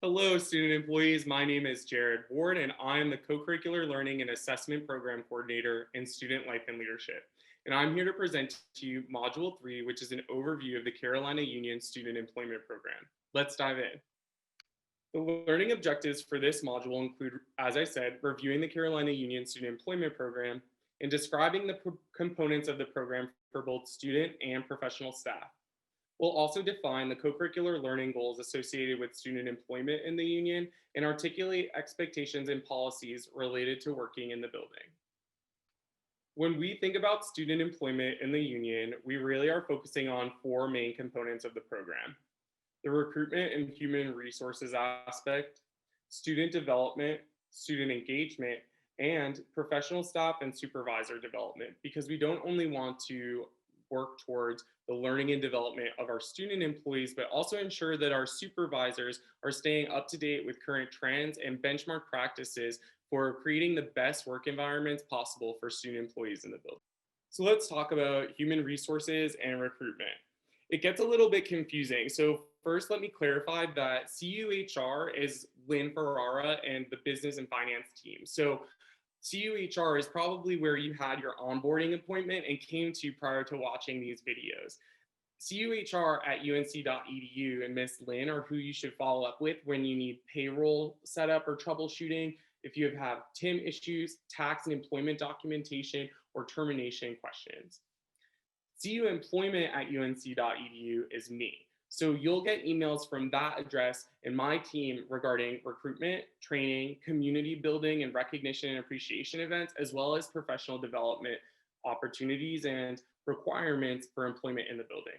Hello, student employees. My name is Jared Ward, and I am the Co-Curricular Learning and Assessment Program Coordinator in Student Life and Leadership. And I'm here to present to you Module 3, which is an overview of the Carolina Union Student Employment Program. Let's dive in. The learning objectives for this module include, as I said, reviewing the Carolina Union Student Employment Program and describing the components of the program for both student and professional staff. We'll also define the co-curricular learning goals associated with student employment in the union and articulate expectations and policies related to working in the building. When we think about student employment in the union, we really are focusing on four main components of the program: the recruitment and human resources aspect, student development, student engagement, and professional staff and supervisor development, because we don't only want to work towards the learning and development of our student employees, but also ensure that our supervisors are staying up to date with current trends and benchmark practices for creating the best work environments possible for student employees in the building. So let's talk about human resources and recruitment. It gets a little bit confusing. So first, let me clarify that CUHR is Lynn, Farrar, and the business and finance team. So CUHR is probably where you had your onboarding appointment and came to prior to watching these videos. CUHR at unc.edu and Miss Lynn are who you should follow up with when you need payroll setup or troubleshooting, if you have TIM issues, tax and employment documentation, or termination questions. CU employment at unc.edu is me. So you'll get emails from that address and my team regarding recruitment, training, community building, and recognition and appreciation events, as well as professional development opportunities and requirements for employment in the building.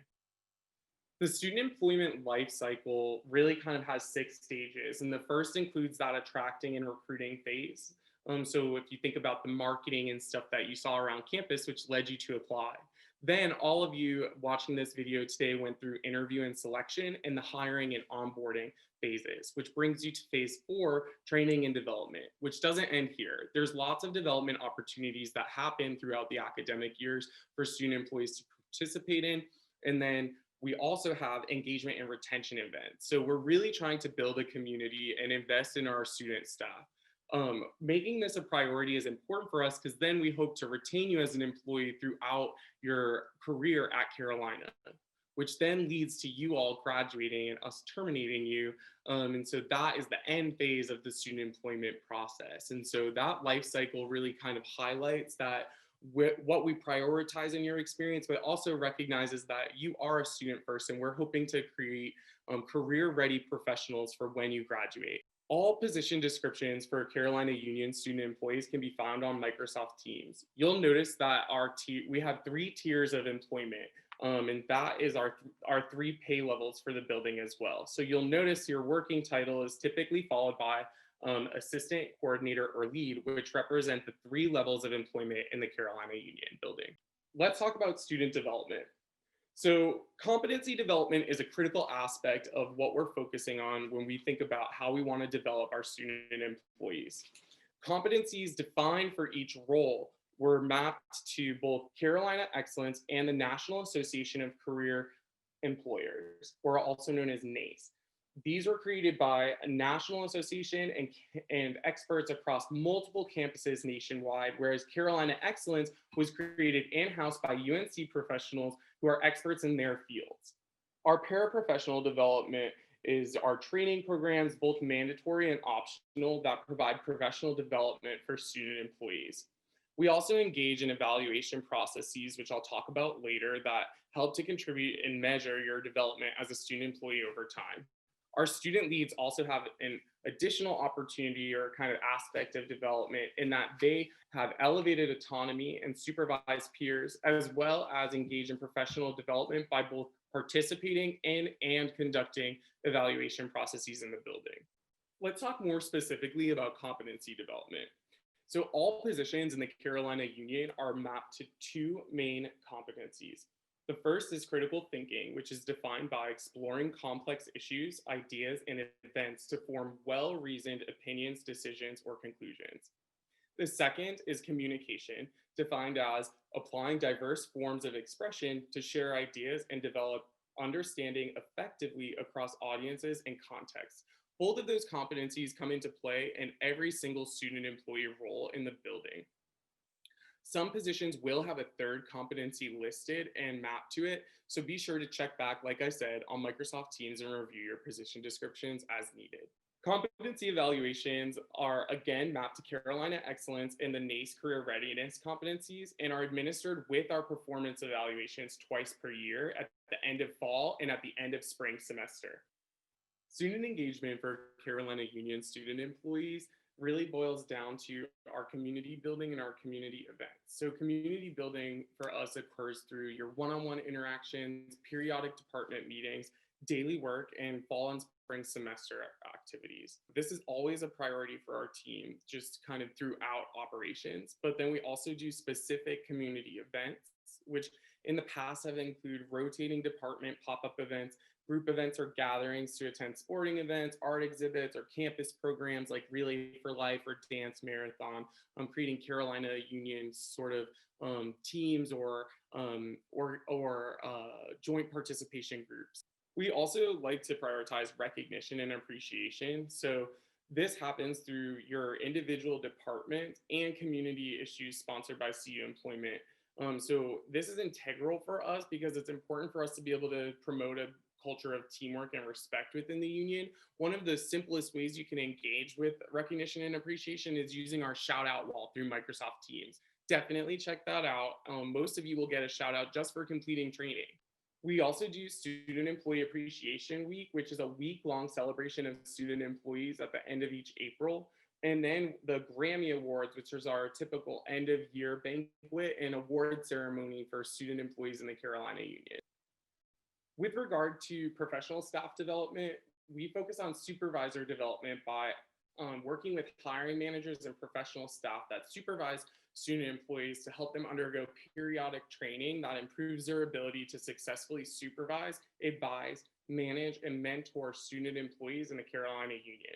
The student employment life cycle really kind of has 6 stages, and the first includes that attracting and recruiting phase. So if you think about the marketing and stuff that you saw around campus, which led you to apply, then all of you watching this video today went through interview and selection and the hiring and onboarding phases, which brings you to phase 4, training and development, which doesn't end here. There's lots of development opportunities that happen throughout the academic years for student employees to participate in. And then we also have engagement and retention events. So we're really trying to build a community and invest in our student staff. Making this a priority is important for us because then we hope to retain you as an employee throughout your career at Carolina, which then leads to you all graduating and us terminating you. And so that is the end phase of the student employment process. And so that life cycle really kind of highlights that what we prioritize in your experience, but also recognizes that you are a student first, and we're hoping to create career-ready professionals for when you graduate. All position descriptions for Carolina Union student employees can be found on Microsoft Teams. You'll notice that we have 3 tiers of employment, and that is our 3 pay levels for the building as well. So you'll notice your working title is typically followed by assistant, coordinator, or lead, which represent the 3 levels of employment in the Carolina Union building. Let's talk about student development. So competency development is a critical aspect of what we're focusing on when we think about how we want to develop our student employees. Competencies defined for each role were mapped to both Carolina Excellence and the National Association of Career Employers, or also known as NACE. These were created by a national association and experts across multiple campuses nationwide, whereas Carolina Excellence was created in-house by UNC professionals who are experts in their fields. Our paraprofessional development is our training programs, both mandatory and optional, that provide professional development for student employees. We also engage in evaluation processes, which I'll talk about later, that help to contribute and measure your development as a student employee over time. Our student leads also have an additional opportunity or kind of aspect of development in that they have elevated autonomy and supervise peers, as well as engage in professional development by both participating in and conducting evaluation processes in the building. Let's talk more specifically about competency development. So all positions in the Carolina Union are mapped to 2 main competencies. The first is critical thinking, which is defined by exploring complex issues, ideas, and events to form well-reasoned opinions, decisions, or conclusions. The second is communication, defined as applying diverse forms of expression to share ideas and develop understanding effectively across audiences and contexts. Both of those competencies come into play in every single student employee role in the building. Some positions will have a third competency listed and mapped to it, so be sure to check back, like I said, on Microsoft Teams and review your position descriptions as needed. Competency evaluations are again mapped to Carolina Excellence and the NACE Career Readiness competencies and are administered with our performance evaluations twice per year at the end of fall and at the end of spring semester. Student engagement for Carolina Union student employees really boils down to our community building and our community events. So community building for us occurs through your one-on-one interactions, periodic department meetings, daily work, and fall and spring semester activities. This is always a priority for our team, just kind of throughout operations. But then we also do specific community events, which in the past have included rotating department pop-up events, group events or gatherings to attend sporting events, art exhibits, or campus programs like Relay for Life or Dance Marathon, creating Carolina Union sort of teams or joint participation groups. We also like to prioritize recognition and appreciation. So this happens through your individual department and community issues sponsored by CU Employment. So this is integral for us because it's important for us to be able to promote a culture of teamwork and respect within the union. One of the simplest ways you can engage with recognition and appreciation is using our shout out wall through Microsoft Teams. Definitely check that out. Most of you will get a shout out just for completing training. We also do Student Employee Appreciation Week, which is a week-long celebration of student employees at the end of each April. And then the Grammy Awards, which is our typical end of year banquet and award ceremony for student employees in the Carolina Union. With regard to professional staff development, we focus on supervisor development by working with hiring managers and professional staff that supervise student employees to help them undergo periodic training that improves their ability to successfully supervise, advise, manage, and mentor student employees in the Carolina Union.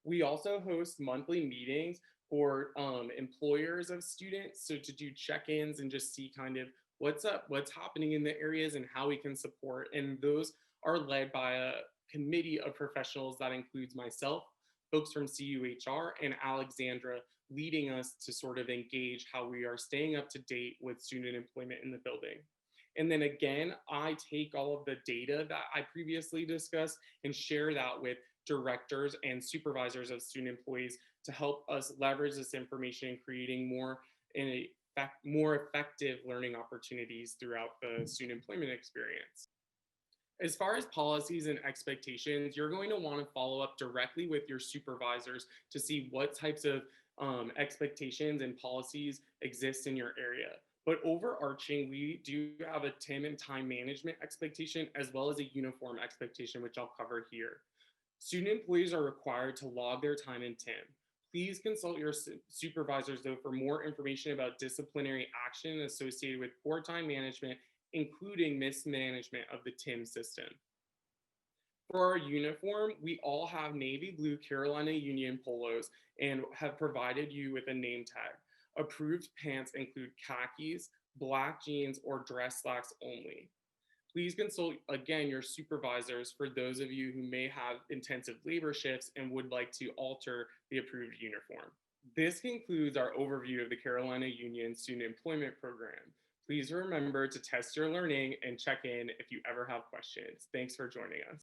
We also host monthly meetings for employers of students, so to do check-ins and just see kind of what's up, what's happening in the areas and how we can support. And those are led by a committee of professionals that includes myself, folks from CUHR, and Alexandra leading us to sort of engage how we are staying up to date with student employment in the building. And then again, I take all of the data that I previously discussed and share that with directors and supervisors of student employees to help us leverage this information in creating more effective learning opportunities throughout the student employment experience. As far as policies and expectations, you're going to want to follow up directly with your supervisors to see what types of expectations and policies exist in your area. But overarching, we do have a TIM and time management expectation as well as a uniform expectation, which I'll cover here. Student employees are required to log their time in TIM. Please consult your supervisors, though, for more information about disciplinary action associated with poor time management, including mismanagement of the TIM system. For our uniform, we all have navy blue Carolina Union polos and have provided you with a name tag. Approved pants include khakis, black jeans, or dress slacks only. Please consult again your supervisors for those of you who may have intensive labor shifts and would like to alter the approved uniform. This concludes our overview of the Carolina Union Student Employment Program. Please remember to test your learning and check in if you ever have questions. Thanks for joining us.